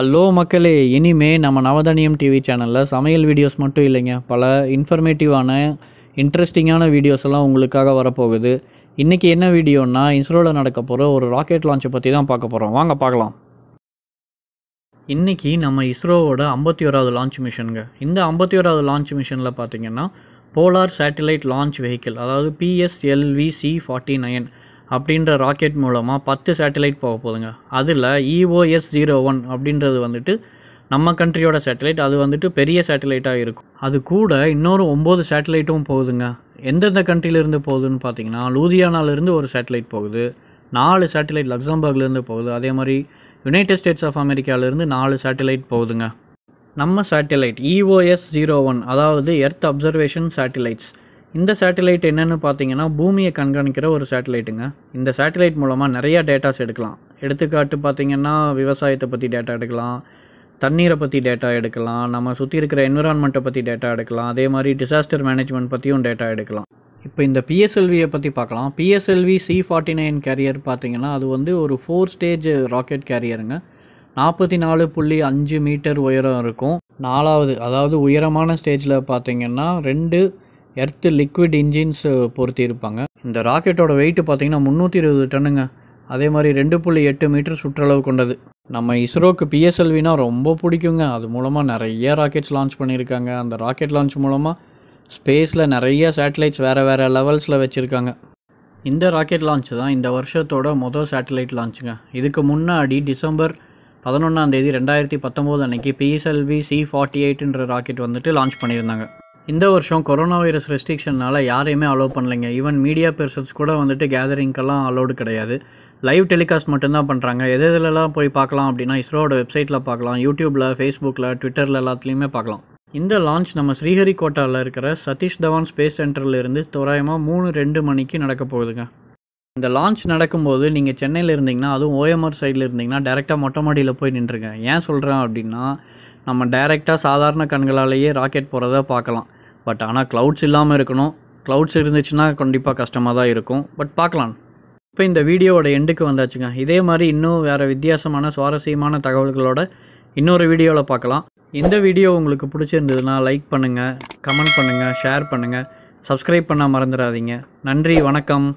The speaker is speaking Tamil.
ஹலோ மக்களே, இனிமே நம்ம நவதானியம் டிவி சேனலில் சமையல் வீடியோஸ் மட்டும் இல்லைங்க, பல இன்ஃபர்மேட்டிவான இன்ட்ரெஸ்டிங்கான வீடியோஸ் எல்லாம் உங்களுக்காக வரப்போகுது. இன்றைக்கி என்ன வீடியோன்னா, இஸ்ரோவில் நடக்க போகிற ஒரு ராக்கெட் லான்ச்சை பற்றி தான் பார்க்க போகிறோம். வாங்க பார்க்கலாம். இன்றைக்கி நம்ம இஸ்ரோவோட 51வது லான்ச் மிஷனுங்க. இந்த 51வது லான்ச் மிஷனில் பார்த்திங்கன்னா போலார் சேட்டிலைட் லான்ச் வெஹிக்கிள், அதாவது PSLV C49 அப்படின்ற ராக்கெட் மூலமாக 10 சேட்டிலைட் போக போகுதுங்க. அதில் EOS 01 அப்படின்றது வந்துட்டு நம்ம கண்ட்ரியோட சேட்டிலைட். அது வந்துட்டு பெரிய சேட்டிலைட்டாக இருக்கும். அது கூட இன்னொரு 9 சேட்டிலைட்டும் போகுதுங்க. எந்தெந்த கண்ட்ரியிலேருந்து போகுதுன்னு பார்த்தீங்கன்னா, லூதியானாலேருந்து ஒரு சேட்டிலைட் போகுது, 4 சேட்டிலைட் லக்சம்பர்க்லேருந்து போகுது, அதே மாதிரி யுனைடெட் ஸ்டேட்ஸ் ஆஃப் அமெரிக்காவிலேருந்து 4 சேட்டிலைட் போகுதுங்க. நம்ம சேட்டிலைட் EOS 01, அதாவது எர்த் அப்சர்வேஷன் சேட்டிலைட்ஸ். இந்த சேட்டிலைட் என்னென்னு பார்த்தீங்கன்னா, பூமியை கண்காணிக்கிற ஒரு சேட்டிலைட்டுங்க. இந்த சேட்டிலைட் மூலமாக நிறையா டேட்டாஸ் எடுக்கலாம். எடுத்துக்காட்டு பார்த்திங்கன்னா, விவசாயத்தை பற்றி டேட்டா எடுக்கலாம், தண்ணீரை பற்றி டேட்டா எடுக்கலாம், நம்ம சுற்றி இருக்கிற என்விரான்மெண்ட்டை பற்றி டேட்டா எடுக்கலாம், அதே மாதிரி டிசாஸ்டர் மேனேஜ்மெண்ட் பற்றியும் டேட்டா எடுக்கலாம். இப்போ இந்த PSLVயை பற்றி பார்க்கலாம். PSLV C49 கேரியர் பார்த்திங்கன்னா, அது வந்து ஒரு 4 ஸ்டேஜ் ராக்கெட் கேரியருங்க. 44.5 மீட்டர் உயரம் இருக்கும். 4வது, அதாவது உயரமான ஸ்டேஜில் பார்த்திங்கன்னா 2 எர்த்து லிக்விட் இன்ஜின்ஸ் பொருத்தி இருப்பாங்க. இந்த ராக்கெட்டோட வெயிட்டு பார்த்திங்கன்னா 320 டன்னுங்க. அதே மாதிரி 2.8 மீட்டர் சுற்றளவு கொண்டது. நம்ம இஸ்ரோக்கு PSLVனா ரொம்ப பிடிக்குங்க. அது மூலமாக நிறைய ராக்கெட்ஸ் லான்ச் பண்ணியிருக்காங்க. அந்த ராக்கெட் லான்ச் மூலமாக ஸ்பேஸில் நிறைய சேட்டலைட்ஸ் வேறு லெவல்ஸில் வச்சுருக்காங்க. இந்த ராக்கெட் லான்ச் தான் இந்த வருஷத்தோட மொதல் சேட்டலைட் லான்ச்சுங்க. இதுக்கு முன்னாடி டிசம்பர் 11 2019 அன்றைக்கி PSLV C48ன்ற ராக்கெட் வந்துட்டு லான்ச் பண்ணியிருந்தாங்க. இந்த வருஷம் கொரோனா வைரஸ் ரெஸ்ட்ரிக்ஷனால் யாரையுமே அலோவ் பண்ணலைங்க. ஈவன் மீடியா பர்சன்ஸ் கூட வந்துட்டு கேதரிங்கெல்லாம் அலோடு கிடையாது. லைவ் டெலிகாஸ்ட் மட்டும்தான் பண்ணுறாங்க. எதெல்லாம் போய் பார்க்கலாம் அப்படின்னா, இஸ்ரோட வெப்சைட்டில் பார்க்கலாம், யூடியூப்பில், ஃபேஸ்புக்கில், ட்விட்டரில் எல்லாத்துலேயுமே பார்க்கலாம். இந்த லான்ச் நம்ம ஸ்ரீஹரிகோட்டாவில் இருக்கிற சதீஷ் தவான் ஸ்பேஸ் சென்டர்லேருந்து தோராயமாக 3:02 மணிக்கு நடக்க போகுதுங்க. இந்த லான்ச் நடக்கும்போது நீங்கள் சென்னையில் இருந்தீங்கன்னா, அதுவும் OMR சைடில் இருந்தீங்கன்னா, டேரெக்டாக மொட்டை மாடியில் போய் நின்றுங்க. ஏன் சொல்கிறேன் அப்படின்னா, நம்ம டைரெக்டாக சாதாரண கண்களாலேயே ராக்கெட் போகிறத பார்க்கலாம். பட் ஆனால் க்ளவுட்ஸ் இல்லாமல் இருக்கணும். க்ளவுட்ஸ் இருந்துச்சுன்னா கண்டிப்பாக கஷ்டமாக தான் இருக்கும். பட் பார்க்கலாம். இப்போ இந்த வீடியோவோட எண்டுக்கு வந்தாச்சுங்க. இதே மாதிரி இன்னும் வேறு வித்தியாசமான சுவாரஸ்யமான தகவல்களோட இன்னொரு வீடியோவில் பார்க்கலாம். இந்த வீடியோ உங்களுக்கு பிடிச்சிருந்ததுன்னா லைக் பண்ணுங்கள், கமெண்ட் பண்ணுங்கள், ஷேர் பண்ணுங்கள், சப்ஸ்கிரைப் பண்ண மறந்துடாதீங்க. நன்றி, வணக்கம்.